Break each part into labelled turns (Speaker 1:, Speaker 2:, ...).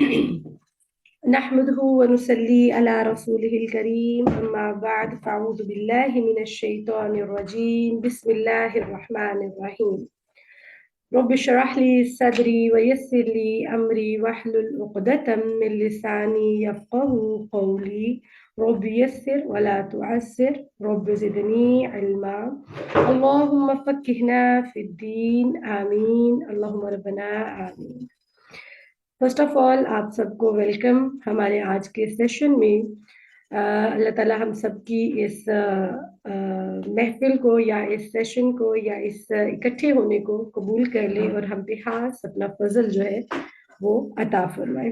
Speaker 1: نحمده ونصلي على رسوله الكريم أما بعد فأعوذ بالله من الشيطان الرجيم بسم الله الرحمن الرحيم رب اشرح لي صدري ويسر لي أمري واحلل عقدة من لساني يفقهوا قولي رب يسر ولا تعسر رب زدني علما اللهم فقهنا في الدين آمين اللهم ربنا آمين. فرسٹ آف آل آپ سب کو ویلکم ہمارے آج کے سیشن میں. اللہ تعالیٰ ہم سب کی اس محفل کو یا اس سیشن کو یا اس اکٹھے ہونے کو قبول کر لے اور ہم پہ خاص اپنا فضل جو ہے وہ عطا فرمائے.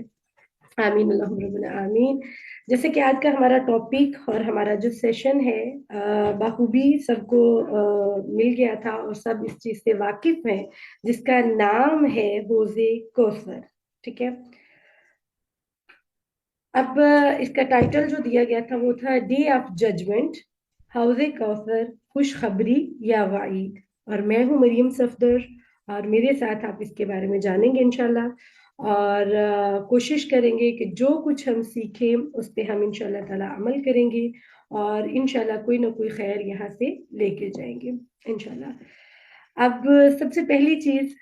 Speaker 1: آمین اللہم ربنا آمین. جیسے کہ آج کا ہمارا ٹاپک اور ہمارا جو سیشن ہے بخوبی سب کو مل گیا تھا اور سب اس چیز سے واقف ہیں, جس کا نام ہے حوض کوثر. ٹھیک ہے. اب اس کا ٹائٹل جو دیا گیا تھا وہ تھا ڈے آف ججمنٹ, حوض کوثر, خوشخبری یا وعید. اور میں ہوں مریم صفدر اور میرے ساتھ آپ اس کے بارے میں جانیں گے انشاءاللہ, اور کوشش کریں گے کہ جو کچھ ہم سیکھیں اس پہ ہم انشاءاللہ تعالی عمل کریں گے اور انشاءاللہ کوئی نہ کوئی خیر یہاں سے لے کے جائیں گے انشاءاللہ. اب سب سے پہلی چیز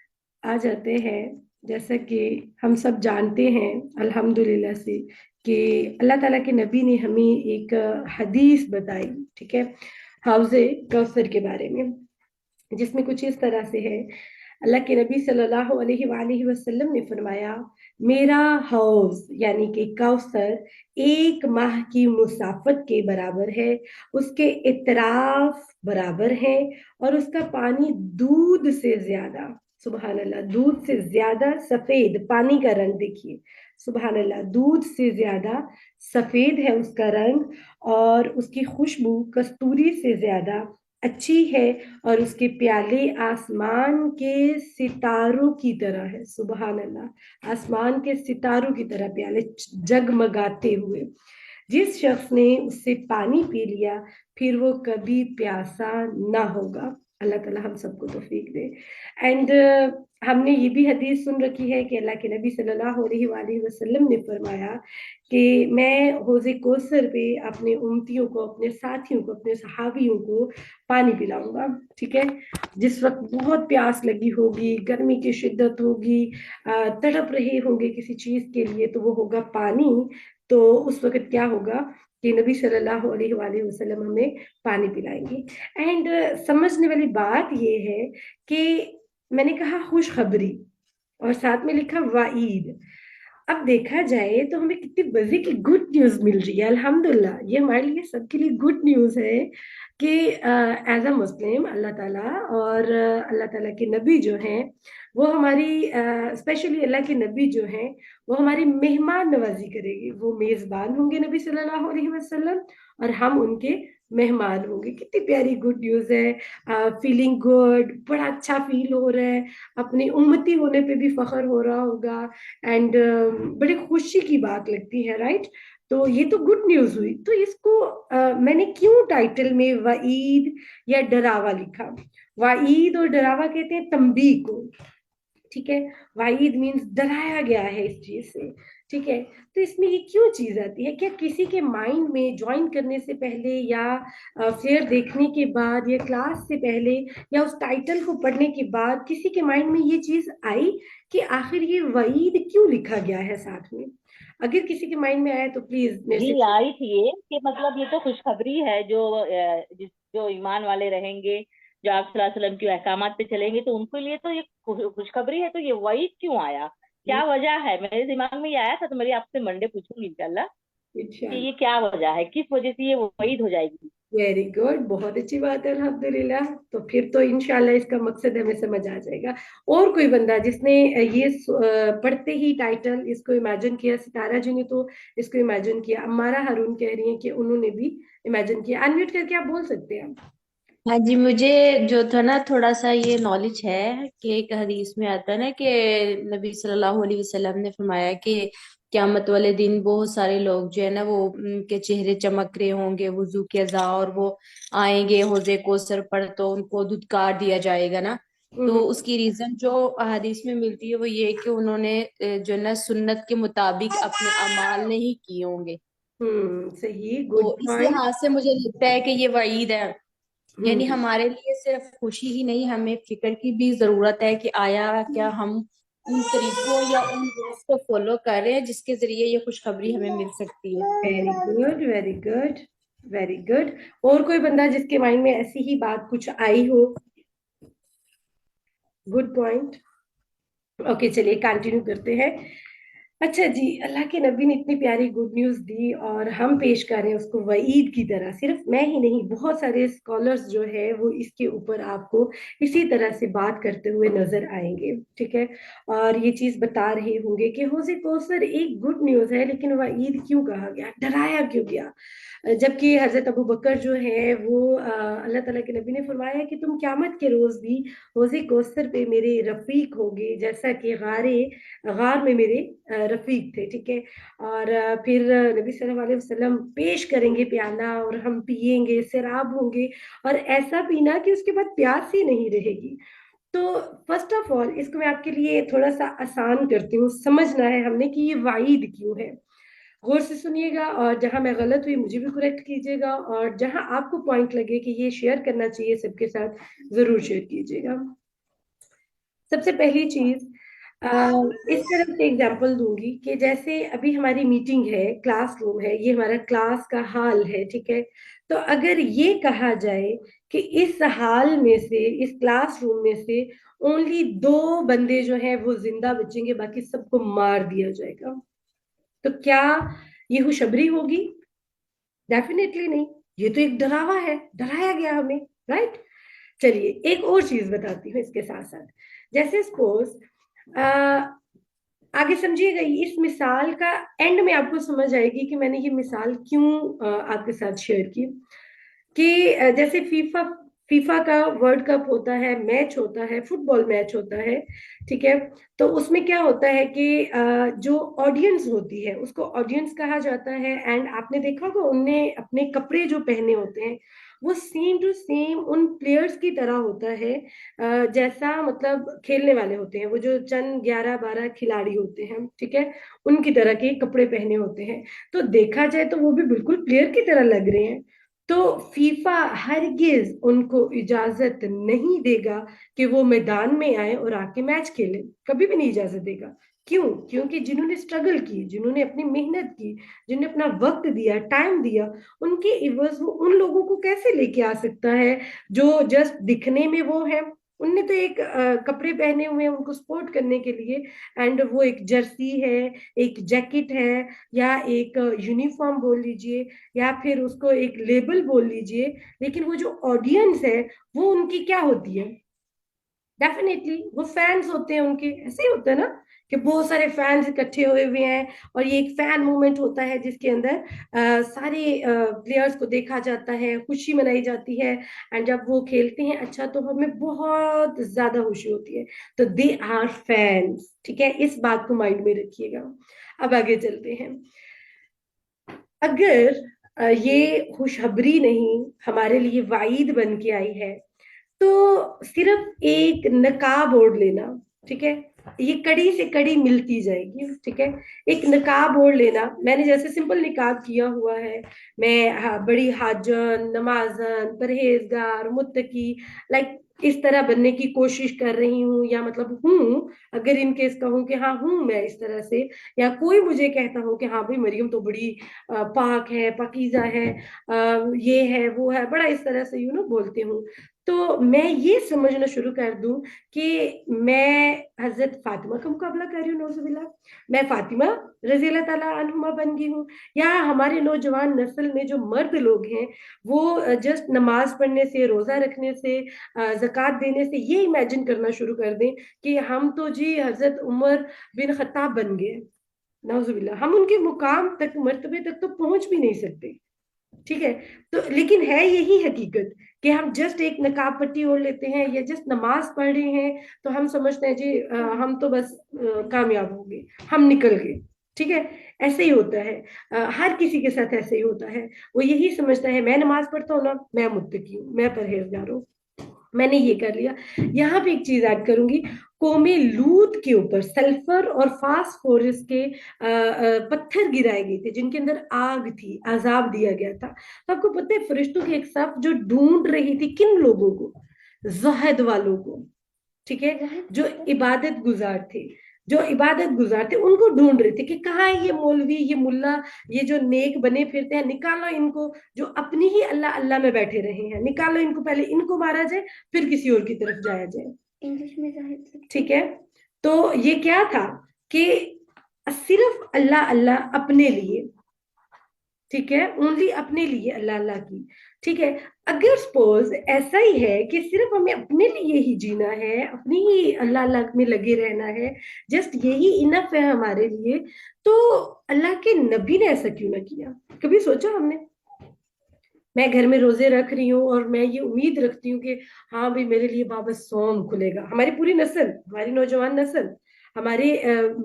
Speaker 1: آ جاتے ہیں, جیسا کہ ہم سب جانتے ہیں الحمدللہ سے کہ اللہ تعالیٰ کے نبی نے ہمیں ایک حدیث بتائی, ٹھیک ہے, حوض کوثر کے بارے میں, جس میں کچھ اس طرح سے ہے. اللہ کے نبی صلی اللہ علیہ وآلہ وسلم نے فرمایا میرا حوض یعنی کہ کوثر 1 ماہ کی مسافت کے برابر ہے, اس کے اطراف برابر ہیں اور اس کا پانی دودھ سے زیادہ, سبحان اللہ, دودھ سے زیادہ سفید پانی کا رنگ دیکھیے, سبحان اللہ, دودھ سے زیادہ سفید ہے اس کا رنگ, اور اس کی خوشبو کستوری سے زیادہ اچھی ہے, اور اس کے پیالے آسمان کے ستاروں کی طرح ہے, سبحان اللہ, آسمان کے ستاروں کی طرح پیالے جگمگاتے ہوئے. جس شخص نے اس سے پانی پی لیا پھر وہ کبھی پیاسا نہ ہوگا. اللہ تعالیٰ ہم سب کو توفیق دے. اینڈ ہم نے یہ بھی حدیث سن رکھی ہے کہ اللہ کے نبی صلی اللہ علیہ وآلہ وسلم نے فرمایا کہ میں حوض کوثر پہ اپنے امتیوں کو, اپنے ساتھیوں کو, اپنے صحابیوں کو پانی پلاؤں گا. ٹھیک ہے. جس وقت بہت پیاس لگی ہوگی, گرمی کی شدت ہوگی, تڑپ رہے ہوں گے کسی چیز کے لیے, تو وہ ہوگا پانی. تو اس وقت کیا ہوگا کہ نبی صلی اللہ علیہ وآلہ وسلم ہمیں پانی پلائیں گے. اینڈ سمجھنے والی بات یہ ہے کہ میں نے کہا خوشخبری اور ساتھ میں لکھا وعید. اب دیکھا جائے تو ہمیں کتنی مزے کی گڈ نیوز مل رہی ہے الحمدللہ. یہ ہمارے لیے سب کے لیے گڈ نیوز ہے کہ ایز اے مسلم اللہ تعالیٰ اور اللہ تعالیٰ کے نبی جو ہیں وہ ہماری اسپیشلی اللہ کے نبی جو ہیں وہ ہماری مہمان نوازی کرے گی. وہ میزبان ہوں گے نبی صلی اللہ علیہ وسلم اور ہم ان کے مہمان ہوں گے. کتنی پیاری گڈ نیوز ہے. فیلنگ گڈ, بڑا اچھا فیل ہو رہا ہے, اپنی امتی ہونے پہ بھی فخر ہو رہا ہوگا, اینڈ بڑی خوشی کی بات لگتی ہے, رائٹ. تو یہ تو گڈ نیوز ہوئی. تو اس کو میں نے کیوں ٹائٹل میں وعید یا ڈراوا لکھا. وعید اور ڈراوا کہتے ہیں تنبیہ کو, ٹھیک ہے. وعید مینز ڈرایا گیا ہے اس چیز سے, ٹھیک ہے. تو اس میں یہ کیوں چیز آتی ہے؟ کیا کسی کے مائنڈ میں جوائن کرنے سے پہلے یا فیئر دیکھنے کے بعد یا کلاس سے پہلے یا اس ٹائٹل کو پڑھنے کے بعد کسی کے مائنڈ میں یہ چیز آئی کہ آخر یہ وعید کیوں لکھا گیا ہے ساتھ میں؟ اگر کسی کے مائنڈ میں آیا تو پلیز میرے
Speaker 2: جی
Speaker 1: سے.
Speaker 2: آئی تھی یہ کہ مطلب یہ تو خوشخبری ہے جو ایمان والے رہیں گے, جو آپ صلی اللہ علیہ وسلم کے احکامات پہ چلیں گے, تو ان کے لیے تو یہ خوشخبری ہے. تو یہ وعید کیوں آیا, کیا وجہ ہے؟ میرے دماغ میں یہ آیا تھا, تو میں آپ سے منڈے پوچھوں گی انشاءاللہ کہ یہ کیا وجہ ہے, کس وجہ سے یہ وعید ہو جائے گی.
Speaker 1: ویری گڈ, بہت اچھی بات ہے الحمدللہ. تو پھر تو انشاءاللہ اس کا مقصد ہمیں سمجھ آ جائے گا. اور کوئی بندہ جس نے یہ پڑھتے ہی ٹائٹل اس کو امیجن کیا؟ ستارہ جی نے تو اس کو امیجن کیا, امارہ ہارون کہہ رہی ہیں کہ انہوں نے بھی امیجن کیا. انمیوٹ کر کے آپ بول سکتے ہیں.
Speaker 3: ہاں جی, مجھے جو تھا نا تھوڑا سا یہ نالج ہے کہ ایک حدیث میں آتا ہے نا کہ نبی صلی اللہ علیہ وسلم نے فرمایا کہ قیامت والے دن بہت سارے لوگ جو ہے نا وہ ان کے چہرے چمک رہے ہوں گے وضو کے اعضاء, اور وہ آئیں گے حوض کوثر پر تو ان کو دھتکار دیا جائے گا نا. تو اس کی ریزن جو احادیث میں ملتی ہے وہ یہ ہے کہ انہوں نے جو ہے نا سنت کے مطابق اپنے اعمال نہیں کیے ہوں گے.
Speaker 1: صحیح،
Speaker 3: تو
Speaker 1: گڈ
Speaker 3: اس
Speaker 1: پوائنٹ.
Speaker 3: لحاظ سے مجھے لگتا ہے کہ یہ وعید ہے. یعنی ہمارے لیے صرف خوشی ہی نہیں، ہمیں فکر کی بھی ضرورت ہے کہ آیا کیا ہم ان طریقوں یا ان رولز کو فالو کر رہے ہیں جس کے ذریعے یہ خوشخبری ہمیں مل سکتی ہے.
Speaker 1: Very good, very good, very good. اور کوئی بندہ جس کے مائنڈ میں ایسی ہی بات کچھ آئی ہو؟ Good point. اوکے چلیے کنٹینیو کرتے ہیں. اچھا جی، اللہ کے نبی نے اتنی پیاری گڈ نیوز دی اور ہم پیش کر رہے ہیں اس کو وعید کی طرح. صرف میں ہی نہیں، بہت سارے اسکالرز جو ہے وہ اس کے اوپر آپ کو اسی طرح سے بات کرتے ہوئے نظر آئیں گے. ٹھیک ہے، اور یہ چیز بتا رہے ہوں گے کہ حوض کوثر ایک گڈ نیوز ہے، لیکن وعید کیوں کہا گیا، ڈرایا کیوں گیا؟ جبکہ حضرت ابو بکر جو ہے وہ اللہ تعالیٰ کے نبی نے فرمایا کہ تم قیامت کے روز بھی حوض کوثر پہ میرے رفیق ہوگے، جیسا کہ غار میں میرے رفیق تھے. ٹھیک ہے، اور پھر نبی صلی اللہ علیہ وسلم پیش کریں گے پیالہ اور ہم پیئیں گے، سیراب ہوں گے، اور ایسا پینا کہ اس کے بعد پیاس ہی نہیں رہے گی. تو فرسٹ آف آل اس کو میں آپ کے لیے تھوڑا سا آسان کرتی ہوں. سمجھنا ہے ہم نے کہ یہ وعید کیوں ہے. غور سے سنیے گا، اور جہاں میں غلط ہوئی مجھے بھی کریکٹ کیجیے گا، اور جہاں آپ کو پوائنٹ لگے کہ یہ شیئر کرنا چاہیے سب کے ساتھ، ضرور شیئر کیجیے گا. سب سے پہلی چیز، اس طرح سے ایگزامپل دوں گی کہ جیسے ابھی ہماری میٹنگ ہے، کلاس روم ہے، یہ ہمارا کلاس کا ہال ہے. ٹھیک ہے، تو اگر یہ کہا جائے کہ اس ہال میں سے، اس کلاس روم میں سے اونلی 2 بندے جو ہیں وہ زندہ بچیں گے، باقی سب کو مار دیا جائے گا، تو کیا یہ خوشخبری ہوگی؟ ڈیفینیٹلی نہیں. یہ تو ایک ڈراوا ہے، ڈرایا گیا ہمیں، رائٹ؟ چلیے ایک اور چیز بتاتی ہوں اس کے ساتھ ساتھ. جیسے سپوز آگے سمجھیے گا، اس مثال کا اینڈ میں آپ کو سمجھ آئے گی کہ میں نے یہ مثال کیوں آپ کے ساتھ شیئر کی. کہ جیسے فیفا کا ورلڈ کپ ہوتا ہے، میچ ہوتا ہے، فٹ بال میچ ہوتا ہے. ٹھیک ہے، تو اس میں کیا ہوتا ہے کہ جو آڈینس ہوتی ہے اس کو آڈینس کہا جاتا ہے. اینڈ آپ نے دیکھا ہوگا ان نے اپنے کپڑے جو پہنے ہوتے ہیں وہ سیم ٹو سیم ان پلیئرز کی طرح ہوتا ہے، جیسا مطلب کھیلنے والے ہوتے ہیں، وہ جو چند 11-12 کھلاڑی ہوتے ہیں. ٹھیک ہے، ان کی طرح کے کپڑے پہنے ہوتے ہیں. تو دیکھا جائے تو وہ بھی بالکل پلیئر کی طرح لگ رہے ہیں. تو فیفا ہرگز ان کو اجازت نہیں دے گا کہ وہ میدان میں آئے اور آ کے میچ کھیلے، کبھی بھی نہیں اجازت دے گا. کیوں؟ کیونکہ جنہوں نے اسٹرگل کی، جنہوں نے اپنی محنت کی، جنہوں نے اپنا وقت دیا، ٹائم دیا، ان کے عوض وہ ان لوگوں کو کیسے لے کے آ سکتا ہے جو جسٹ دکھنے میں وہ ہے. ان نے تو ایک کپڑے پہنے ہوئے ہیں ان کو سپورٹ کرنے کے لیے، اینڈ وہ ایک جرسی ہے، ایک جیکٹ ہے، یا ایک یونیفارم بول لیجئے، یا پھر اس کو ایک لیبل بول لیجئے. لیکن وہ جو آڈینس ہے وہ ان کی کیا ہوتی ہے؟ ڈیفینیٹلی وہ فینس ہوتے ہیں ان کے. ایسے ہی ہوتا ہے نا کہ بہت سارے فینس اکٹھے ہوئے ہوئے ہیں، اور یہ ایک فین موومنٹ ہوتا ہے جس کے اندر سارے پلیئرز کو دیکھا جاتا ہے، خوشی منائی جاتی ہے. اینڈ جب وہ کھیلتے ہیں اچھا تو ہمیں بہت زیادہ خوشی ہوتی ہے. تو دے آر فینس. ٹھیک ہے، اس بات کو مائنڈ میں رکھیے گا. اب آگے چلتے ہیں. اگر یہ خوشخبری نہیں ہمارے لیے وعید بن کے آئی ہے تو صرف ایک نقاب اوڑھ لینا، ٹھیک ہے، یہ کڑی سے کڑی ملتی جائے گی. ٹھیک ہے، ایک نقاب اوڑھ لینا. میں نے جیسے سمپل نقاب کیا ہوا ہے، میں بڑی حاجن، نمازن، پرہیزگار، متقی، لائک اس طرح بننے کی کوشش کر رہی ہوں، یا مطلب ہوں، اگر ان کیس کہوں کہ ہاں ہوں میں اس طرح سے، یا کوئی مجھے کہتا ہوں کہ ہاں بھائی مریم تو بڑی پاک ہے، پاکیزہ ہے، یہ ہے وہ ہے، بڑا اس طرح سے بولتے ہوں، تو میں یہ سمجھنا شروع کر دوں کہ میں حضرت فاطمہ کا مقابلہ کر رہی ہوں، نعوذ باللہ، میں فاطمہ رضی اللہ تعالیٰ عنہما بن گئی ہوں. یا ہمارے نوجوان نسل میں جو مرد لوگ ہیں وہ جسٹ نماز پڑھنے سے، روزہ رکھنے سے، زکوٰۃ دینے سے یہ امیجن کرنا شروع کر دیں کہ ہم تو جی حضرت عمر بن خطاب بن گئے. نعوذ باللہ، ہم ان کے مقام تک، مرتبے تک تو پہنچ بھی نہیں سکتے. ٹھیک ہے، تو لیکن ہے یہی حقیقت کہ ہم جسٹ ایک نقاب پٹی اوڑھ لیتے ہیں یا جسٹ نماز پڑھ رہے ہیں تو ہم سمجھتے ہیں جی ہم تو بس کامیاب ہو گئے، ہم نکل گئے. ٹھیک ہے، ایسے ہی ہوتا ہے، ہر کسی کے ساتھ ایسے ہی ہوتا ہے. وہ یہی سمجھتا ہے میں نماز پڑھتا ہوں نا، میں متقی ہوں، میں پرہیزگار ہوں. मैंने ये कर लिया। यहाँ पे एक चीज ऐड करूंगी, कौमे लूत के ऊपर सल्फर और फास्फोरस के पत्थर गिराए गए थे जिनके अंदर आग थी, अजाब दिया गया था। तो आपको पता है फरिश्तों की एक सफ जो ढूंढ रही थी किन लोगों को, जहद वालों को, ठीक है, जो इबादत गुजार थे, जो इबादत गुजार थे उनको ढूंढ रहे थे कि कहाँ है ये मौलवी, ये मुल्ला, ये जो नेक बने फिरते हैं, निकालो इनको, जो अपनी ही अल्लाह अल्लाह में बैठे रहे हैं, निकालो इनको, पहले इनको मारा जाए फिर किसी और की तरफ जाया जाए।
Speaker 3: इंग्लिश में जाहिर
Speaker 1: ठीक है, तो ये क्या था कि सिर्फ अल्लाह अल्लाह अपने लिए, ठीक है, ओनली अपने लिए अल्लाह अल्लाह की। ठीक है, अगर सपोज ऐसा ही है कि सिर्फ हमें अपने लिए ही जीना है, अपनी ही अल्लाह अल्लाह में लगे रहना है, जस्ट यही इनफ है हमारे लिए, तो अल्लाह के नबी ने ऐसा क्यों ना किया? कभी सोचा हमने? मैं घर में रोजे रख रही हूँ और मैं ये उम्मीद रखती हूँ कि हाँ भाई मेरे लिए बाबा सोम खुलेगा, हमारी पूरी नस्ल, हमारी नौजवान नस्ल, हमारे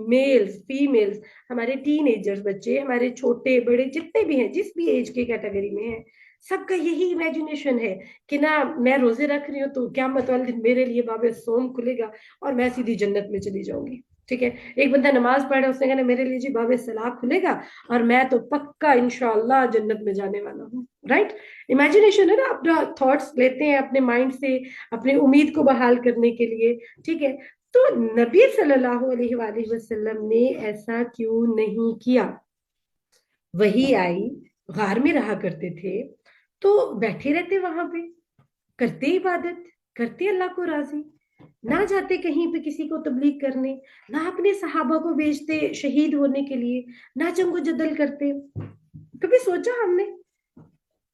Speaker 1: मेल्स फीमेल्स, हमारे टीनेजर्स बच्चे, हमारे छोटे बड़े जितने भी हैं, जिस भी एज के कैटेगरी में हैं, सबका यही इमेजिनेशन है कि ना मैं रोजे रख रही हूँ तो क़यामत वाले दिन मेरे लिए बाबा सोम खुलेगा और मैं सीधी जन्नत में चली जाऊंगी। ठीक है, एक बंदा नमाज पढ़ रहा है, उसने कहा मेरे लिए जी बाबे सलाह खुलेगा और मैं तो पक्का इंशाल्लाह जन्नत में जाने वाला हूँ। राइट, इमेजिनेशन है ना, अपना थॉट्स लेते हैं अपने माइंड से अपनी उम्मीद को बहाल करने के लिए। ठीक है, तो नबी सल्लल्लाहु अलैहि वसल्लम ने ऐसा क्यों नहीं किया? वही आई, गार में रहा करते थे तो बैठे रहते वहां पे, करते इबादत, करते अल्लाह को राजी, ना जाते कहीं पे किसी को तबलीग करने, ना अपने सहाबा को भेजते शहीद होने के लिए, ना जंगो जदल करते। कभी सोचा हमने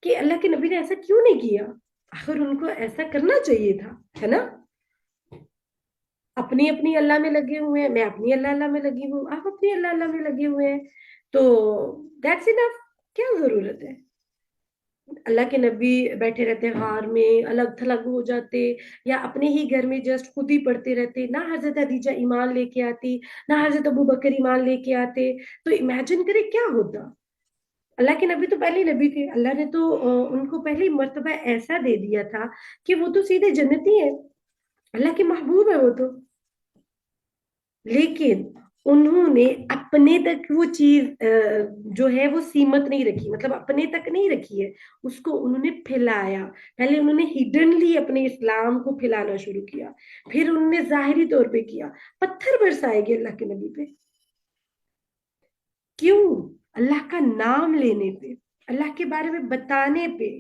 Speaker 1: कि अल्लाह के नबी ने ऐसा क्यों नहीं किया? आखिर उनको ऐसा करना चाहिए था, है ना? अपनी अपनी अल्लाह में लगे हुए हैं, मैं अपनी अल्लाह अल्लाह में लगी हूँ, आप अपनी अल्लाह अल्लाह में लगे हुए हैं, तो दैट्स इनफ। क्या जरूरत है? अल्लाह के नबी बैठे रहते हार में, अलग थलग हो जाते, या अपने ही घर में जस्ट खुद ही पढ़ते रहते, ना हजरत हदीजा ईमान लेके आती, ना हजरत अबू बकर ईमान लेके आते, तो इमेजिन करे क्या होता। अल्लाह के नबी तो पहले ही नबी थे, अल्लाह ने तो उनको पहले मर्तबा ऐसा दे दिया था कि वो तो सीधे जन्नती है, अल्लाह के महबूब है वो तो। लेकिन उन्होंने अपने तक वो चीज जो है वो सीमित नहीं रखी, मतलब अपने तक नहीं रखी है, उसको उन्होंने फैलाया। पहले उन्होंने हिडनली अपने इस्लाम को फैलाना शुरू किया, फिर उन्होंने जाहिरी तौर पे किया, पत्थर बरसाए गए अल्लाह के नबी पे। क्यों? अल्लाह का नाम लेने पे, अल्लाह के बारे में बताने पे,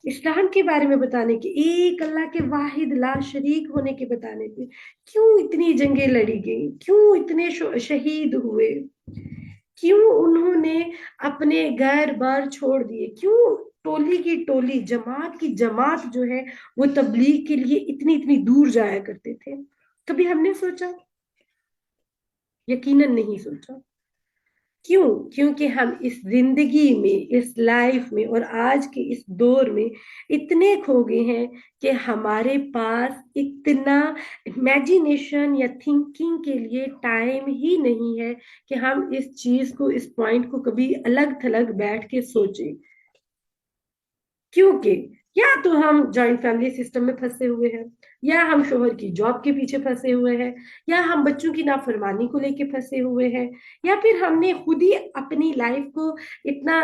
Speaker 1: इस्लाम के बारे में बताने के, एक अल्लाह के वाहिद ला शरीक होने के बताने पे क्यों इतनी जंगें लड़ी गई, क्यों इतने शहीद हुए, क्यों उन्होंने अपने घर बार छोड़ दिए, क्यों टोली की टोली जमात की जमात जो है वो तबलीग के लिए इतनी इतनी दूर जाया करते थे? कभी हमने सोचा? यकीनन नहीं सोचा। क्यों? क्योंकि हम इस जिंदगी में, इस लाइफ में और आज के इस दौर में इतने खो गए हैं कि हमारे पास इतना इमेजिनेशन या थिंकिंग के लिए टाइम ही नहीं है कि हम इस चीज को, इस पॉइंट को कभी अलग थलग बैठ के सोचें। क्योंकि या तो हम जॉइंट फैमिली सिस्टम में फंसे हुए हैं, या हम शोहर की जॉब के पीछे फंसे हुए हैं, या हम बच्चों की नाफरमानी को लेके फंसे हुए हैं, या फिर हमने खुद ही अपनी लाइफ को इतना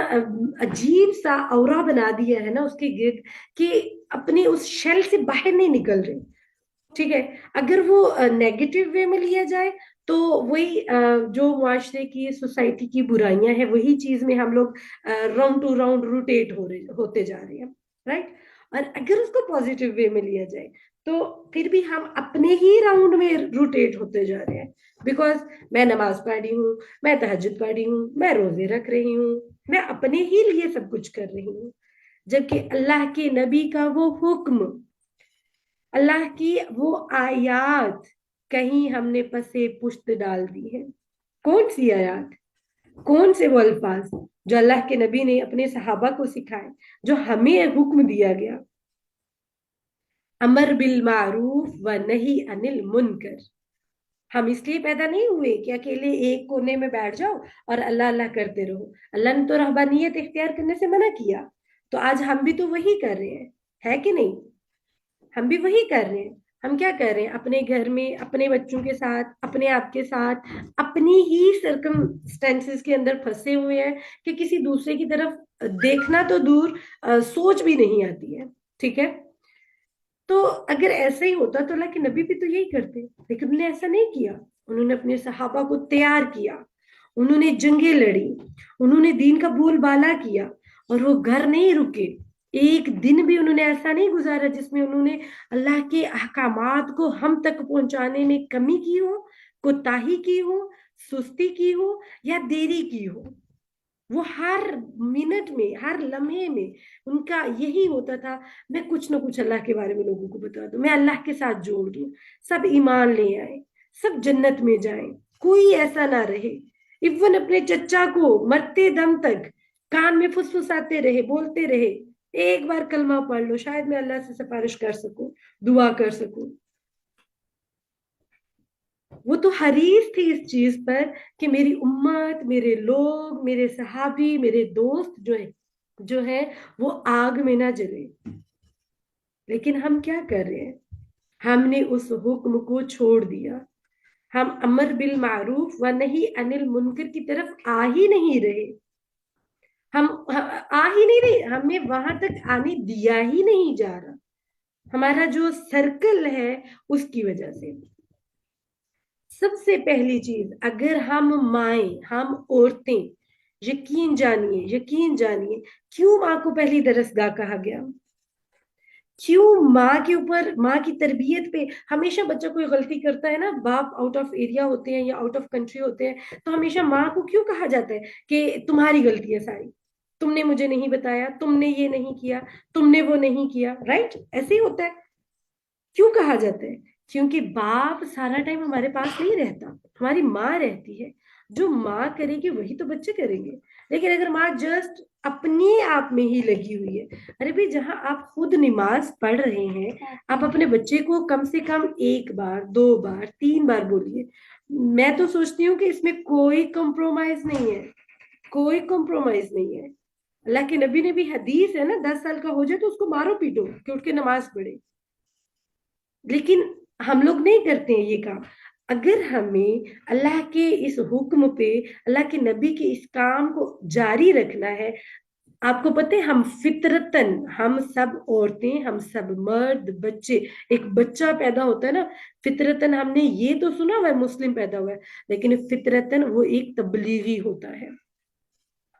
Speaker 1: अजीब सा औरा बना दिया है ना उसके गिर्द, कि अपनी उस शेल से बाहर नहीं निकल रहे। ठीक है, अगर वो नेगेटिव वे में लिया जाए तो वही जो मुआशरे की, सोसाइटी की बुराइयां हैं, वही चीज में हम लोग राउंड टू राउंड रोटेट होते जा रहे हैं। राइट, और अगर उसको पॉजिटिव वे में लिया जाए तो फिर भी हम अपने ही राउंड में रोटेट होते जा रहे हैं। बिकॉज मैं नमाज पढ़ी हूँ, मैं तहज्जुद पढ़ी हूँ, मैं रोजे रख रही हूँ, मैं अपने ही लिए सब कुछ कर रही हूँ, जबकि अल्लाह के नबी का वो हुक्म, अल्लाह की वो आयात कहीं हमने पसे पुश्त डाल दी है। कौन सी आयात, कौन से वो अल्फाज जो अल्लाह के नबी ने अपने सहाबा को सिखाए, जो हमें हुक्म दिया गया, अमर बिल मारूफ व नही अनिल मुनकर। हम इसलिए पैदा नहीं हुए कि अकेले एक कोने में बैठ जाओ और अल्लाह अल्लाह करते रहो। अल्लाह ने तो रहबानियत इख्तियार करने से मना किया, तो आज हम भी तो वही कर रहे हैं, है कि नहीं? हम भी वही कर रहे हैं. हम क्या कर रहे हैं अपने घर में, अपने बच्चों के साथ, अपने आप के साथ, अपनी ही सर्कमस्टेंसेस के अंदर फंसे हुए हैं कि किसी दूसरे की तरफ देखना तो दूर, सोच भी नहीं आती है. ठीक है. तो अगर ऐसा ही होता तो अल्लाह के नबी भी तो यही करते, लेकिन उन्होंने ऐसा नहीं किया. उन्होंने अपने सहाबा को तैयार किया, उन्होंने जंगें लड़ी, उन्होंने दीन का बोलबाला किया, और वो घर नहीं रुके. एक दिन भी उन्होंने ऐसा नहीं गुजारा जिसमें उन्होंने अल्लाह के अहकामात को हम तक पहुंचाने में कमी की हो, कोताही की हो, सुस्ती की हो या देरी की हो. वो हर मिनट में, हर लम्हे में उनका यही होता था, मैं कुछ ना कुछ अल्लाह के बारे में लोगों को बता दूं, मैं अल्लाह के साथ जोड़ दूं, सब ईमान ले आए, सब जन्नत में जाएं, कोई ऐसा ना रहे. इवन अपने चचा को मरते दम तक कान में फुसफुसाते रहे, बोलते रहे, एक बार कलमा पढ़ लो, शायद मैं अल्लाह से सिफारिश कर सकूं, दुआ कर सकूं. वो तो हरीस थी इस चीज पर कि मेरी उम्मत, मेरे लोग, मेरे सहाबी, मेरे दोस्त जो है वो आग में ना जले. लेकिन हम क्या कर रहे हैं, हमने उस हुक्म को छोड़ दिया. हम अमर बिल मारूफ व नही अनिल मुनकर की तरफ आ ही नहीं रहे. हम आ ही नहीं रहे, हमें वहां तक आने दिया ही नहीं जा रहा, हमारा जो सर्कल है उसकी वजह से. सबसे पहली चीज, अगर हम माएं, हम औरतें, यकीन जानिए क्यों माँ को पहली दरसगाह कहा गया. क्यों माँ के ऊपर, माँ की तरबियत पे हमेशा बच्चा कोई गलती करता है ना, बाप आउट ऑफ एरिया होते हैं या आउट ऑफ कंट्री होते हैं, तो हमेशा माँ को क्यों कहा जाता है कि तुम्हारी गलती है सारी, तुमने मुझे नहीं बताया, तुमने ये नहीं किया, तुमने वो नहीं किया. राइट, ऐसे ही होता है. क्यों कहा जाता है? क्योंकि बाप सारा टाइम हमारे पास नहीं रहता, हमारी माँ रहती है. जो माँ करेगी वही तो बच्चे करेंगे. लेकिन अगर माँ जस्ट अपने आप में ही लगी हुई है, अरे भाई जहां आप खुद नमाज पढ़ रहे हैं, आप अपने बच्चे को कम से कम 1 बार, 2 बार, 3 बार बोलिए. मैं तो सोचती हूँ कि इसमें कोई कॉम्प्रोमाइज नहीं है, कोई कॉम्प्रोमाइज नहीं है. अल्लाह के नबी ने भी हदीस है ना, 10 साल का हो जाए तो उसको मारो पीटो कि उठ के नमाज पढ़े. लेकिन हम लोग नहीं करते हैं ये काम. अगर हमें अल्लाह के इस हुक्म पे, अल्लाह के नबी के इस काम को जारी रखना है, आपको पता है हम फितरतन, हम सब औरतें, हम सब मर्द, बच्चे, एक बच्चा पैदा होता है ना, फितरतन हमने ये तो सुना हुआ है मुस्लिम पैदा हुआ है, लेकिन फितरतन वो एक तबलीगी होता है.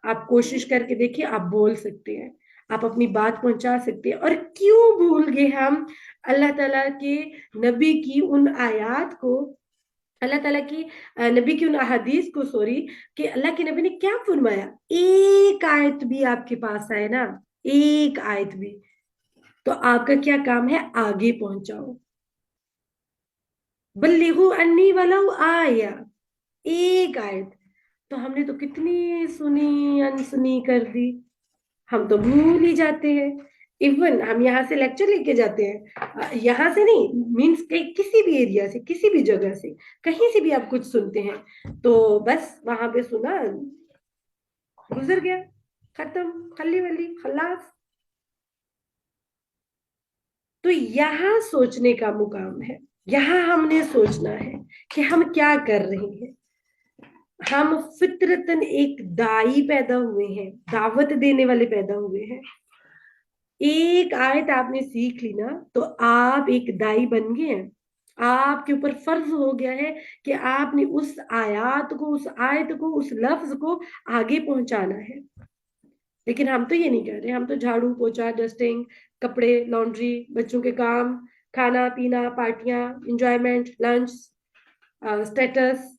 Speaker 1: आप कोशिश करके देखिए, आप बोल सकते हैं, आप अपनी बात पहुंचा सकते हैं. और क्यों भूल गए हम अल्लाह ताला के नबी की उन आयात को, अल्लाह ताला की नबी की उन अहादीस को, सॉरी, कि अल्लाह के नबी ने क्या फरमाया. एक आयत भी आपके पास आए ना, एक आयत भी, तो आपका क्या काम है, आगे पहुंचाओ. बल्लिगु अन्नी वलाउ आया, एक आयत. तो हमने तो कितनी सुनी अनसुनी कर दी, हम तो भूल ही जाते हैं. इवन हम यहाँ से लेक्चर लेके जाते हैं, यहाँ से नहीं, मीन्स किसी भी एरिया से, किसी भी जगह से, कहीं से भी आप कुछ सुनते हैं तो बस वहां पे सुना, गुजर गया, खत्म, खल्ली वल्ली खल्लास. तो यहाँ सोचने का मुकाम है, यहाँ हमने सोचना है कि हम क्या कर रहे हैं. हम फितरतन एक दाई पैदा हुए हैं, दावत देने वाले पैदा हुए हैं. एक आयत आपने सीख ली ना तो आप एक दाई बन गए हैं. आपके ऊपर फर्ज हो गया है कि आपने उस आयत को, उस आयत को, उस लफ्ज को आगे पहुंचाना है. लेकिन हम तो ये नहीं कर रहे, हम तो झाड़ू पोछा, डस्टिंग, कपड़े, लॉन्ड्री, बच्चों के काम, खाना पीना, पार्टियां, enjoyment, lunch, status,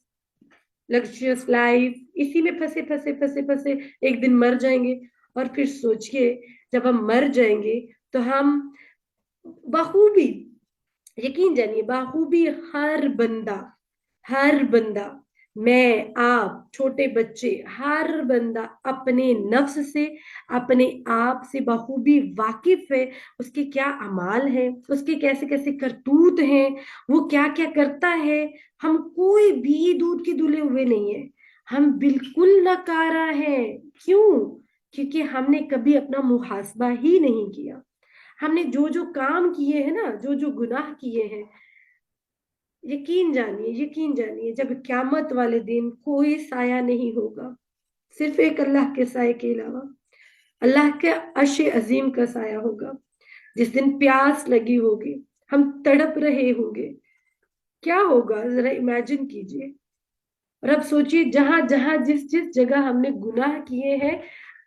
Speaker 1: luxurious life, इसी में फंसे फंसे फंसे फंसे एक दिन मर जाएंगे. और फिर सोचिए, जब हम मर जाएंगे तो हम बखूबी, यकीन जानिए बखूबी, हर बंदा, मैं, आप, छोटे बच्चे, हर बंदा अपने नफ्स से, अपने आप से बखूबी वाकिफ है. उसके क्या अमाल हैं, उसके कैसे कैसे करतूत हैं, वो क्या क्या करता है. हम कोई भी दूध के धुले हुए नहीं है, हम बिल्कुल नकारा है. क्यों? क्योंकि हमने कभी अपना मुहासबा ही नहीं किया. ہم نے جو جو کام کیے ہیں نا، جو جو گناہ کیے ہیں، یقین جانیے جب قیامت والے دن کوئی سایہ نہیں ہوگا صرف ایک اللہ کے سائے کے علاوہ، اللہ کے عرش عظیم کا سایہ ہوگا. جس دن پیاس لگی ہوگی، ہم تڑپ رہے ہوں گے، کیا ہوگا ذرا امیجن کیجئے. اور اب سوچئے جہاں جہاں جس جس جگہ ہم نے گناہ کیے ہیں،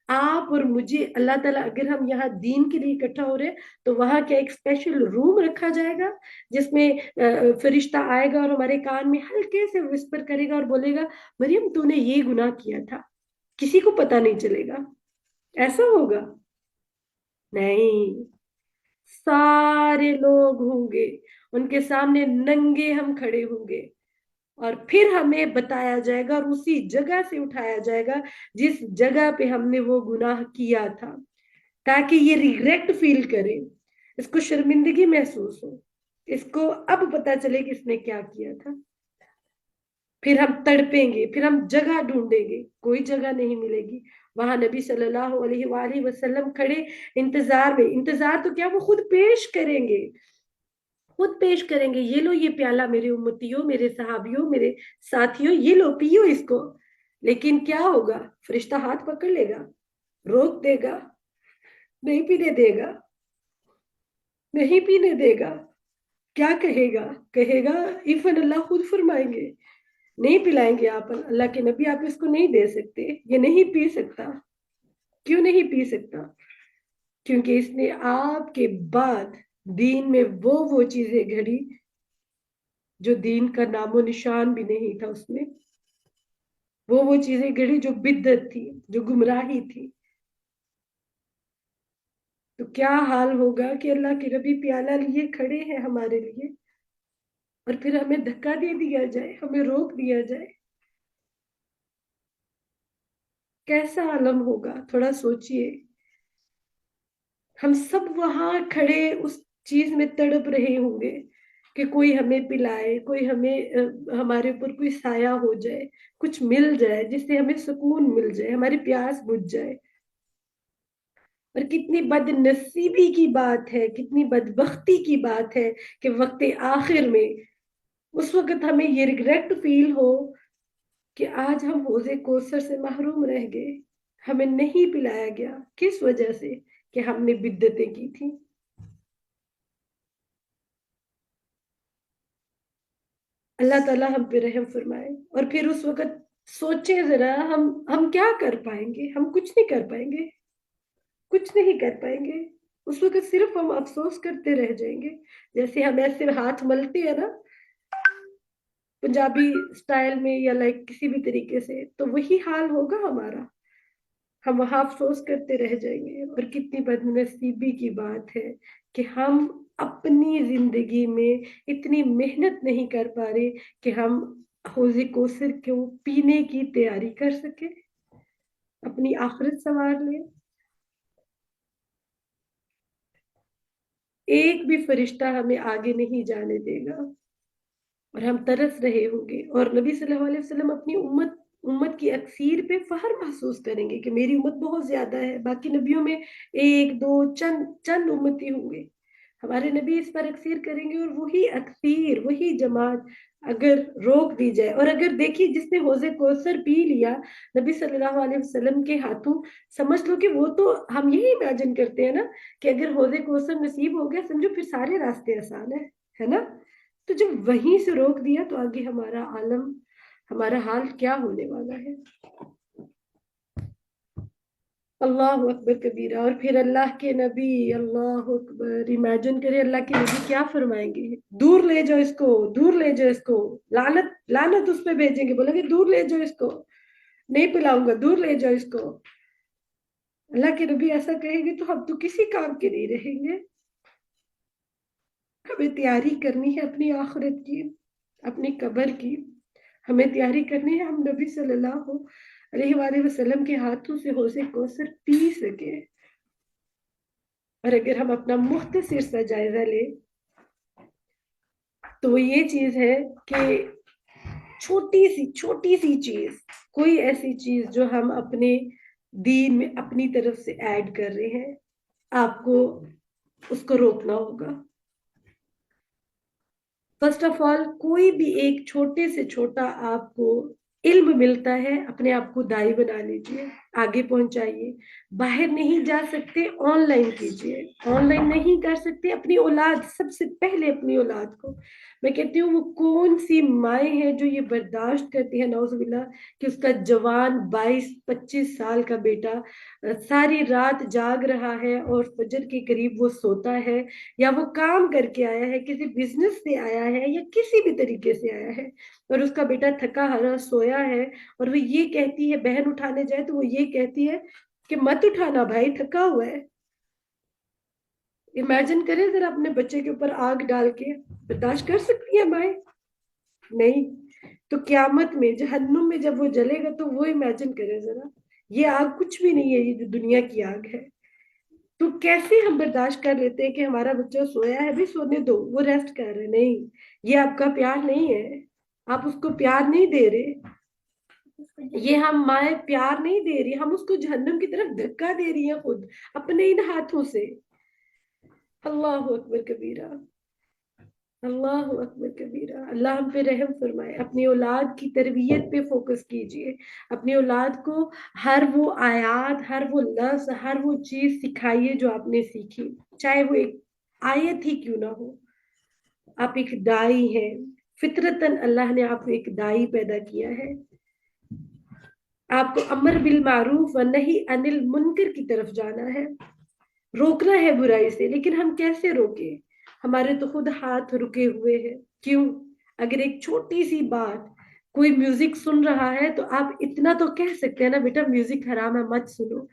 Speaker 1: آپ اور مجھے اللہ تعالیٰ، اگر ہم یہاں دین کے لیے اکٹھا ہو رہے ہیں تو وہاں کیا ایک اسپیشل روم رکھا جائے گا جس میں فرشتہ آئے گا اور ہمارے کان میں ہلکے سے وسپر کرے گا اور بولے گا مریم تو نے یہ گناہ کیا تھا، کسی کو پتہ نہیں چلے گا؟ ایسا ہوگا؟ نہیں، سارے لوگ ہوں گے، ان کے سامنے ننگے ہم کھڑے ہوں گے، اور پھر ہمیں بتایا جائے گا اور اسی جگہ سے اٹھایا جائے گا جس جگہ پہ ہم نے وہ گناہ کیا تھا، تاکہ یہ ریگریٹ فیل کرے، اس کو شرمندگی محسوس ہو، اس کو اب پتا چلے کہ اس نے کیا کیا تھا. پھر ہم تڑپیں گے، پھر ہم جگہ ڈھونڈیں گے، کوئی جگہ نہیں ملے گی. وہاں نبی صلی اللہ علیہ وآلہ وسلم کھڑے انتظار میں، انتظار تو کیا وہ خود پیش کریں گے، خود پیش کریں گے، یہ لو یہ پیالہ میرے امتیوں، میرے صحابیوں، میرے ساتھیوں، یہ لو پیو اس کو. لیکن کیا ہوگا؟ فرشتہ ہاتھ پکڑ لے گا، روک دے گا، نہیں پینے دے گا، نہیں پینے دے گا. کیا کہے گا؟ کہے گا ایفن اللہ خود فرمائیں گے نہیں پلائیں گے آپ، اللہ کے نبی آپ اس کو نہیں دے سکتے، یہ نہیں پی سکتا. کیوں نہیں پی سکتا؟ کیونکہ اس نے آپ کے بعد دین میں وہ چیزیں گھڑی جو دین کا نام و نشان بھی نہیں تھا اس میں، وہ چیزیں گھڑی جو بدعت تھی، جو گمراہی تھی. تو کیا حال ہوگا کہ اللہ کے نبی پیالہ لیے کھڑے ہیں ہمارے لیے، اور پھر ہمیں دھکا دے دیا جائے، ہمیں روک دیا جائے. کیسا عالم ہوگا؟ تھوڑا سوچئے. ہم سب وہاں کھڑے اس چیز میں تڑپ رہے ہوں گے کہ کوئی ہمیں پلائے، کوئی ہمارے اوپر کوئی سایہ ہو جائے، کچھ مل جائے جس سے ہمیں سکون مل جائے، ہماری پیاس بجھ جائے. اور کتنی بد نصیبی کی بات ہے، کتنی بدبختی کی بات ہے کہ وقت آخر میں اس وقت ہمیں یہ ریگریٹ فیل ہو کہ آج ہم حوض کوثر سے محروم رہ گئے، ہمیں نہیں پلایا گیا. کس وجہ سے؟ کہ ہم نے بدعتیں کی تھی. اللہ تعالیٰ ہم پہ رحم فرمائے. اور پھر اس وقت سوچیں ذرا، ہم کیا کر پائیں گے؟ ہم کچھ نہیں کر پائیں گے، کچھ نہیں کر پائیں گے. اس وقت صرف ہم افسوس کرتے رہ جائیں گے. جیسے ہم ایسے ہاتھ ملتے ہیں نا پنجابی سٹائل میں یا لائک کسی بھی طریقے سے، تو وہی حال ہوگا ہمارا. ہم وہاں افسوس کرتے رہ جائیں گے. اور کتنی بدنصیبی کی بات ہے کہ ہم اپنی زندگی میں اتنی محنت نہیں کر پا رہے کہ ہم حوض کوثر کو پینے کی تیاری کر سکیں، اپنی آخرت سنوار لیں. ایک بھی فرشتہ ہمیں آگے نہیں جانے دے گا، اور ہم ترس رہے ہوں گے. اور نبی صلی اللہ علیہ وسلم اپنی امت کی اکثیر پہ فخر محسوس کریں گے کہ میری امت بہت زیادہ ہے، باقی نبیوں میں ایک دو چند امتی ہوں گے، ہمارے نبی اس پر اکثیر کریں گے. اور وہی اکثیر، وہی جماعت اگر روک دی جائے، اور اگر دیکھیے جس نے حوض کوثر پی لیا نبی صلی اللہ علیہ وسلم کے ہاتھوں، سمجھ لو کہ وہ تو ہم یہی امیجن کرتے ہیں نا کہ اگر حوض کوثر نصیب ہو گیا سمجھو پھر سارے راستے آسان ہیں، ہے نا. تو جب وہیں سے روک دیا تو آگے ہمارا عالم، ہمارا حال کیا ہونے والا ہے. اللہ اکبر کبیرہ. اور پھر اللہ کے نبی، اللہ اکبر، امیجن کرے اللہ کے نبی کیا فرمائیں گے. دور لے جاؤ اس کو، دور لے جاؤ اس کو، لعنت اس پہ بھیجیں گے، بولیں گے دور لے جاؤ اس کو، نہیں پلاؤں گا، دور لے جاؤ اس کو. اللہ کے نبی ایسا کہیں گے تو ہم تو کسی کام کے نہیں رہیں گے. ہمیں تیاری کرنی ہے اپنی آخرت کی، اپنی قبر کی. ہمیں تیاری کرنی ہے ہم نبی صلی اللہ علیہ وآلہ وسلم کے ہاتھوں سے حوض کوثر پی سکے. اور اگر ہم اپنا مختصر سا جائزہ لیں تو وہ یہ چیز ہے کہ چھوٹی سی چیز، کوئی ایسی چیز جو ہم اپنے دین میں اپنی طرف سے ایڈ کر رہے ہیں. آپ کو उसको रोकना होगा। फर्स्ट ऑफ ऑल, कोई भी एक छोटे से छोटा आपको इल्म मिलता है, अपने आप को दाई बना लीजिए, आगे पहुंचाइए। बाहर नहीं जा सकते, ऑनलाइन कीजिए। ऑनलाइन नहीं कर सकते, अपनी औलाद, सबसे पहले अपनी औलाद को। मैं कहती हूँ वो कौन सी माएँ हैं जो ये बर्दाश्त करती है नौजुबिल्ला कि उसका जवान 22-25 साल का बेटा सारी रात जाग रहा है और फजर के करीब वो सोता है, या वो काम करके आया है, किसी बिजनेस से आया है या किसी भी तरीके से आया है, और उसका बेटा थका हारा सोया है, और वो ये कहती है, बहन उठाने जाए तो वो ये कहती है कि मत उठाना भाई, थका हुआ है। इमेजिन करें जरा अपने बच्चे के ऊपर आग डाल के, बर्दाश्त कर सकती है माए? नहीं। तो क्यामत में, जहन्नुम में जब वो जलेगा तो वो इमेजिन करें जरा, ये आग कुछ भी नहीं है, ये जो दुनिया की आग है। तो कैसे हम बर्दाश्त कर लेते हैं कि हमारा बच्चा सोया है, भी सोने दो, वो रेस्ट कर रहे हैं? नहीं, ये आपका प्यार नहीं है, आप उसको प्यार नहीं दे रहे। ये हम माए प्यार नहीं दे रही, हम उसको जहन्नम की तरफ धक्का दे रही है खुद, अपने इन हाथों से। अल्लाह अकबर कबीरा, अल्लाह अकबर कबीरा। अल्लाह हम पे रहम फरमाए। अपनी औलाद की तरबियत पे फोकस कीजिए। अपनी औलाद को हर वो आयात, हर वो लफ्ज, हर वो चीज सिखाइए जो आपने सीखी, चाहे वो एक आयत ही क्यों ना हो। आप एक दाई हैं, फितरतन अल्लाह ने आपको एक दाई पैदा किया है। आपको अमर बिल मारूफ व नही अनिल मुनकर की तरफ जाना है, रोकना है बुराई से। लेकिन हम कैसे रोके? हमारे तो खुद हाथ रुके हुए हैं। क्यों? अगर एक छोटी सी बात, कोई म्यूजिक सुन रहा है तो आप इतना तो कह सकते हैं ना, बेटा म्यूजिक हराम है, मत सुनो।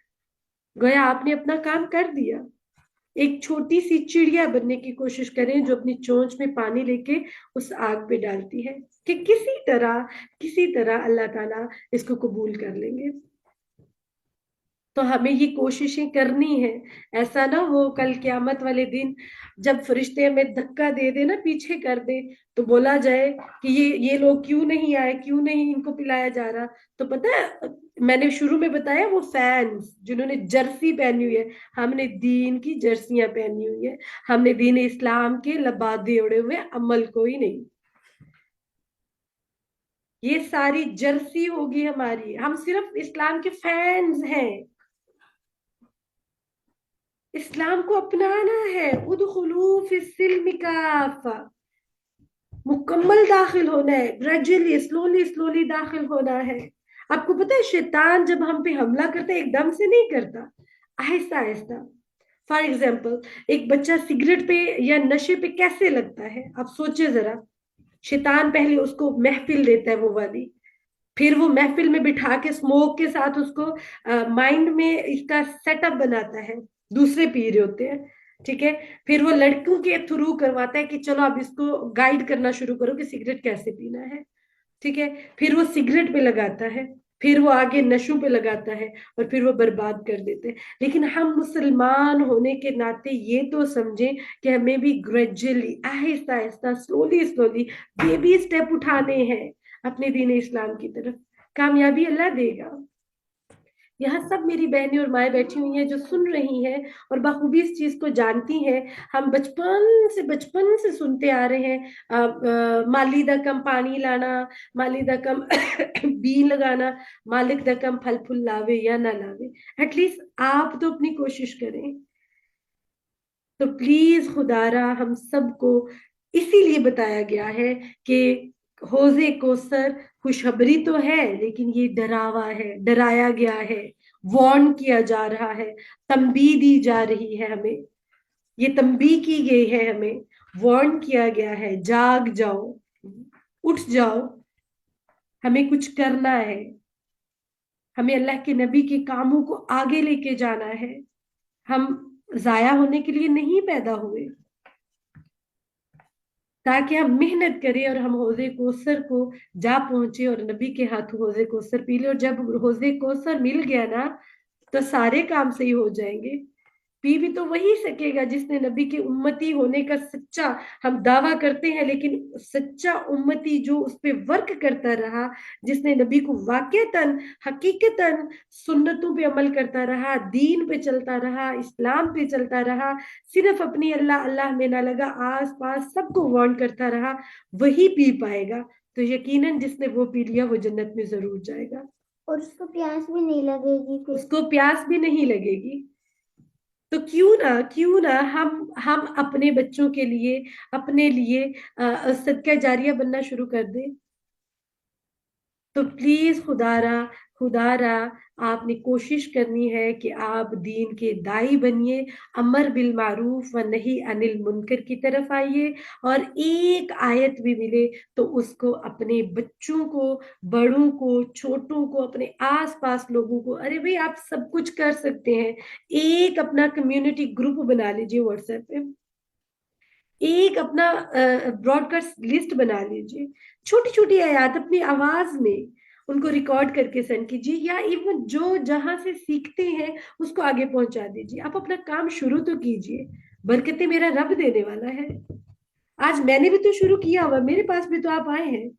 Speaker 1: गया आपने अपना काम कर दिया। एक छोटी सी चिड़िया बनने की कोशिश करें जो अपनी चोंच में पानी लेके उस आग पे डालती है, कि किसी तरह अल्लाह ताला इसको कबूल कर लेंगे। तो हमें ये कोशिशें करनी है। ऐसा ना हो कल क्यामत वाले दिन जब फरिश्ते हमें धक्का दे दे ना, पीछे कर दे, तो बोला जाए कि ये लोग क्यों नहीं आए, क्यों नहीं इनको पिलाया जा रहा। तो पता है, मैंने शुरू में बताया वो फैंस जिन्होंने जर्सी पहनी हुई है, हमने दीन की जर्सियां पहनी हुई है, हमने दीन इस्लाम के लबादे ओढ़े हुए, अमल कोई नहीं। ये सारी जर्सी होगी हमारी, हम सिर्फ इस्लाम के फैंस हैं। इस्लाम को अपनाना है, उदखुलू फिस्सिल्म काफा, मुकम्मल दाखिल होना है, ग्रेजुअली, स्लोली स्लोली दाखिल होना है। आपको पता है शैतान जब हम पे हमला करता है एकदम से नहीं करता, आहिस्ता आहिस्ता। फॉर एग्जाम्पल, एक बच्चा सिगरेट पे या नशे पे कैसे लगता है, आप सोचे जरा। शैतान पहले उसको महफिल देता है वो वाली, फिर वो महफिल में बिठा के स्मोक के साथ उसको माइंड में इसका सेटअप बनाता है, दूसरे पी रहे होते हैं, ठीक है। फिर वो लड़कों के थ्रू करवाता है कि चलो अब इसको गाइड करना शुरू करो कि सिगरेट कैसे पीना है, ठीक है। फिर वो सिगरेट पे लगाता है, फिर वो आगे नशों पे लगाता है, और फिर वो बर्बाद कर देते हैं। लेकिन हम मुसलमान होने के नाते ये तो समझें कि हमें भी gradually, Aahista Aahista, slowly slowly baby step उठाने हैं अपने दीन इस्लाम की तरफ। कामयाबी अल्लाह देगा। यहाँ सब मेरी बहनें और माएँ बैठी हुई हैं जो सुन रही हैं और बखूबी इस चीज को जानती हैं। हम बचपन से सुनते आ रहे हैं, माली दा कम पानी लाना, माली दा कम बी लगाना, मालिक दा कम फल फूल लावे या ना लावे। एटलीस्ट आप तो अपनी कोशिश करें। तो प्लीज खुदारा हम सबको इसीलिए बताया गया है कि हौजे कौसर खुशखबरी तो है, लेकिन ये डरावा है, डराया गया है, वार्न किया जा रहा है, तंबीह दी जा रही है हमें। ये तंबीह की गई है हमें, वार्न किया गया है, जाग जाओ, उठ जाओ, हमें कुछ करना है। हमें अल्लाह के नबी के कामों को आगे लेके जाना है। हम जाया होने के लिए नहीं पैदा हुए, ताकि हम मेहनत करें और हम हौजे कौसर को जा पहुंचे और नबी के हाथों हौजे कौसर पी ले। और जब हौजे कौसर मिल गया ना, तो सारे काम सही हो जाएंगे। पी भी तो वही सकेगा जिसने नबी के उम्मती होने का सच्चा, हम दावा करते हैं लेकिन सच्चा उम्मती जो उस पे वर्क करता रहा, जिसने नबी को वाकईतन हकीकतन सुन्नतों पे अमल करता रहा, दीन पे चलता रहा, इस्लाम पे चलता रहा, सिर्फ अपनी अल्लाह अल्लाह में ना लगा, आस पास सबको वार्न करता रहा, वही पी पाएगा। तो यकीनन जिसने वो पी लिया वो जन्नत में जरूर जाएगा,
Speaker 4: और उसको प्यास भी नहीं लगेगी फिर।
Speaker 1: उसको प्यास भी नहीं लगेगी। तो क्यों ना हम अपने बच्चों के लिए, अपने लिए सदका जारिया बनना शुरू कर दें। तो प्लीज खुदारा आपने कोशिश करनी है कि आप दीन के दाई बनिए, अमर बिल मारूफ व नही अनिल मुनकर की तरफ आइए, और एक आयत भी मिले तो उसको अपने बच्चों को, बड़ों को, छोटों को, अपने आसपास लोगों को, अरे भाई आप सब कुछ कर सकते हैं। एक अपना कम्युनिटी ग्रुप बना लीजिए व्हाट्सएप पे, एक अपना ब्रॉडकास्ट लिस्ट बना लीजिए, छोटी छोटी आयत अपनी आवाज में उनको रिकॉर्ड करके सेंड कीजिए, या इवन जो जहां से सीखते हैं उसको आगे पहुंचा दीजिए। आप अपना काम शुरू तो कीजिए, बरकतें मेरा रब देने वाला है। आज मैंने भी तो शुरू किया हुआ, मेरे पास भी तो आप आए हैं,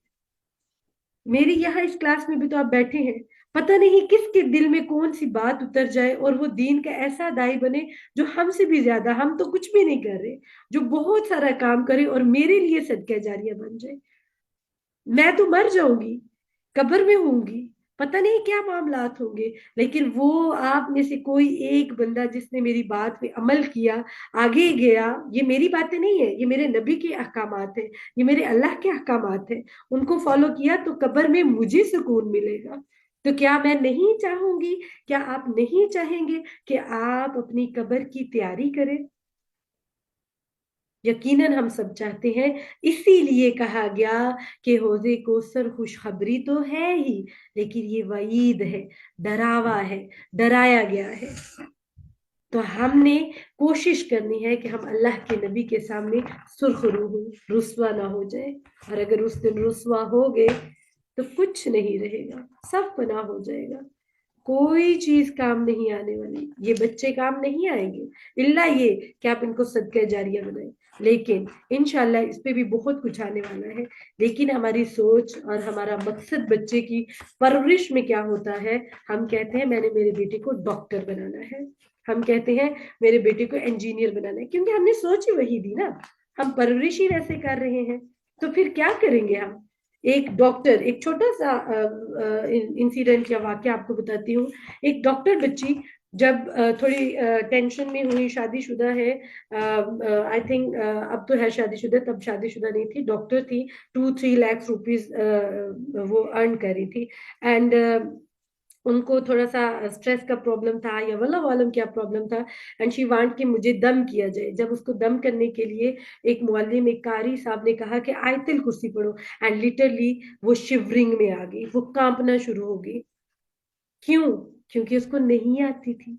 Speaker 1: मेरी यहाँ इस क्लास में भी तो आप बैठे हैं। पता नहीं किसके दिल में कौन सी बात उतर जाए और वो दीन का ऐसा दाई बने जो हमसे भी ज्यादा, हम तो कुछ भी नहीं कर रहे, जो बहुत सारा काम करे और मेरे लिए सदका जारिया बन जाए। मैं तो मर जाऊंगी, कब्र में होंगी, पता नहीं क्या मामलात होंगे, लेकिन वो आप में से कोई एक बंदा जिसने मेरी बात पे अमल किया, आगे गया, ये मेरी बातें नहीं है, ये मेरे नबी के अहकामात है, ये मेरे अल्लाह के अहकामात है, उनको फॉलो किया तो कब्र में मुझे सुकून मिलेगा। तो क्या मैं नहीं चाहूंगी, क्या आप नहीं चाहेंगे कि आप अपनी कब्र की तैयारी करें? यकीनन हम सब चाहते हैं, इसीलिए कहा गया कि हौज़े कौसर खुशखबरी तो है ही, लेकिन ये वईद है, डरावा है, डराया गया है। तो हमने कोशिश करनी है कि हम अल्लाह के नबी के सामने सुरखरू हो, रुस्वा ना हो जाए, और अगर उस दिन रुस्वा हो गए तो कुछ नहीं रहेगा, सब फना हो जाएगा, कोई चीज काम नहीं आने वाली, ये बच्चे काम नहीं आएंगे, इल्ला ये कि आप इनको सदका जारिया बनाए। लेकिन इंशाल्लाह इस पे भी बहुत कुछ आने वाला है। लेकिन हमारी सोच और हमारा मकसद बच्चे की परवरिश में क्या होता है, हम कहते हैं मैंने मेरे बेटे को डॉक्टर बनाना है, हम कहते हैं मेरे बेटे को इंजीनियर बनाना है, क्योंकि हमने सोच ही वही दी ना, हम परवरिश ही वैसे कर रहे हैं। तो फिर क्या करेंगे हम? एक डॉक्टर, एक छोटा सा इंसिडेंट या वाक्य आपको बताती हूँ। एक डॉक्टर बच्ची जब थोड़ी टेंशन में हुई, शादीशुदा है, आई थिंक अब तो है शादीशुदा, तब शादीशुदा नहीं थी, डॉक्टर थी, 2-3 लाख रुपीस वो अर्न कर रही थी, एंड उनको थोड़ा सा स्ट्रेस का प्रॉब्लम था या वल्लाह आलम क्या प्रॉब्लम था, एंड शी वांट कि मुझे दम किया जाए। जब उसको दम करने के लिए एक मुअल्लिम, एक कारी साहब ने कहा कि आयतुल कुर्सी पढ़ो, एंड लिटरली वो शिवरिंग में आ गई, वो कांपना शुरू हो गई। क्यों? क्योंकि उसको नहीं आती थी,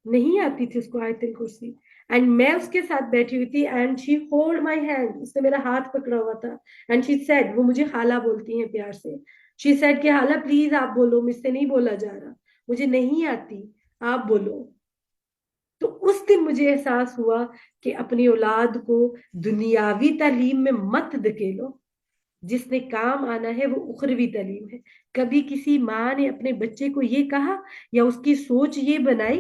Speaker 1: नहीं आती थी उसको आयतुल कुर्सी। एंड मैं उसके साथ बैठी हुई थी, and she hold my hand, उसने मेरा हाथ पकड़ा हुआ था, एंड शी सेड, वो मुझे खाला बोलती हैं प्यार से, शी सेड कि खाला प्लीज आप बोलो, मुझसे नहीं बोला जा रहा, मुझे नहीं आती, आप बोलो। तो उस दिन मुझे एहसास हुआ कि अपनी औलाद को दुनियावी तालीम में मत धकेलो, जिसने काम आना है वो उखरवी तालीम है। कभी किसी माँ ने अपने बच्चे को ये कहा या उसकी सोच ये बनाई,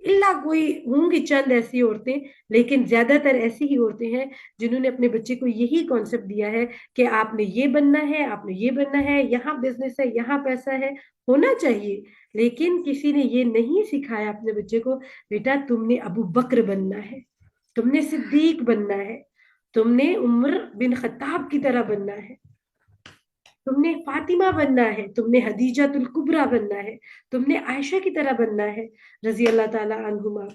Speaker 1: इल्ला कोई होंगी चंद ऐसी औरतें, लेकिन ज्यादातर ऐसी ही औरतें हैं जिन्होंने अपने बच्चे को यही कॉन्सेप्ट दिया है कि आपने ये बनना है, आपने ये बनना है, यहाँ बिजनेस है, यहाँ पैसा है, होना चाहिए। लेकिन किसी ने ये नहीं सिखाया अपने बच्चे को, बेटा तुमने अबू बकर बनना है, तुमने सिद्दीक बनना है, तुमने उमर बिन खत्ताब की तरह बनना है, तुमने फातिमा बनना है, तुमने हदीजा तुल कुबरा बनना है, तुमने आयशा की तरह बनना है रजी अल्लाह ताला अन्हुमा।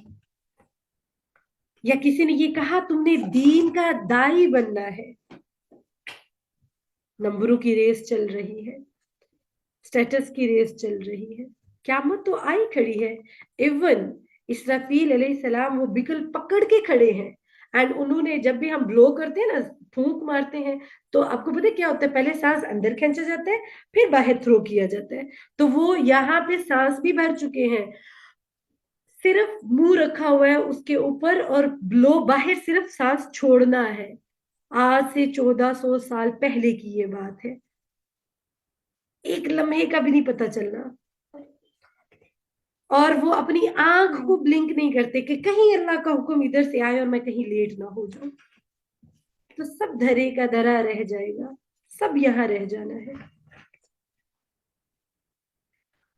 Speaker 1: या किसी ने ये कहा तुमने दीन का दाई बनना है। नंबरों की रेस चल रही है, स्टेटस की रेस चल रही है, क़यामत तो आई खड़ी है। इवन इसराफील अलैहिस्सलाम वो बिगल पकड़ के खड़े हैं, एंड उन्होंने, जब भी हम ब्लो करते हैं ना, फूंक मारते हैं, तो आपको पता है क्या होता है, पहले सांस अंदर खींचा जाता है, फिर बाहर थ्रो किया जाता है। तो वो यहाँ पे सांस भी भर चुके हैं, صرف منہ رکھا ہوا ہے اس کے اوپر اور بلو باہر صرف سانس چھوڑنا ہے. آج سے 1400 سال پہلے کی یہ بات ہے. ایک لمحے کا بھی نہیں پتا چلنا. اور وہ اپنی آنکھ کو بلنک نہیں کرتے کہ کہیں اللہ کا حکم ادھر سے آئے اور میں کہیں لیٹ نہ ہو جاؤں. تو سب دھرے کا دھرا رہ جائے گا, سب یہاں رہ جانا ہے.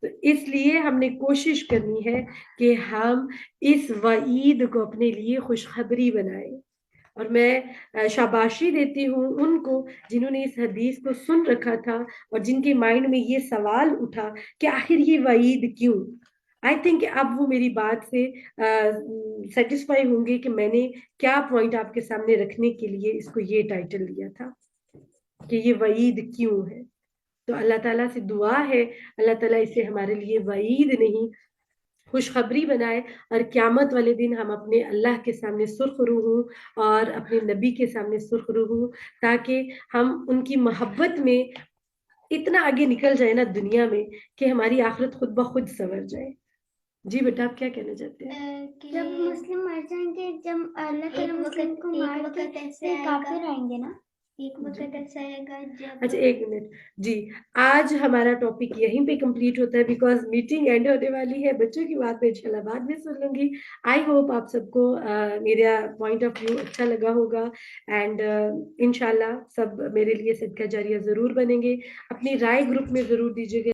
Speaker 1: تو اس لیے ہم نے کوشش کرنی ہے کہ ہم اس وعید کو اپنے لیے خوشخبری بنائیں. اور میں شاباشی دیتی ہوں ان کو جنہوں نے اس حدیث کو سن رکھا تھا اور جن کے مائنڈ میں یہ سوال اٹھا کہ آخر یہ وعید کیوں. آئی تھنک اب وہ میری بات سے سیٹسفائی ہوں گے کہ میں نے کیا پوائنٹ آپ کے سامنے رکھنے کے لیے اس کو یہ ٹائٹل دیا تھا کہ یہ وعید کیوں ہے. تو اللہ تعالیٰ سے دعا ہے اللہ تعالیٰ اسے ہمارے لیے وعید نہیں خوشخبری بنائے, اور قیامت والے دن ہم اپنے اللہ کے سامنے سرخ روح ہوں اور اپنے نبی کے سامنے سرخ روح ہوں, تاکہ ہم ان کی محبت میں اتنا آگے نکل جائے نا دنیا میں کہ ہماری آخرت خود بخود سنور جائے. جی بیٹا آپ کیا کہنا چاہتے ہیں؟
Speaker 4: جب مسلم مر جائیں گے, جب اللہ تعالیٰ مسلم کو مار کے پھر کافر آئیں گے نا, ایک وقت ایسا آئے گا جب.
Speaker 1: اچھا ایک منٹ جی, آج ہمارا ٹاپک یہیں پہ کمپلیٹ ہوتا ہے بیکاز میٹنگ اینڈ ہونے والی ہے. بچوں کی بات میں انشاءاللہ بعد میں سن لوں گی. آئی ہوپ آپ سب کو میرا پوائنٹ آف ویو اچھا لگا ہوگا, اینڈ انشاءاللہ سب میرے لیے صدقہ جاریہ ضرور بنیں گے. اپنی رائے گروپ میں ضرور دیجیے گا.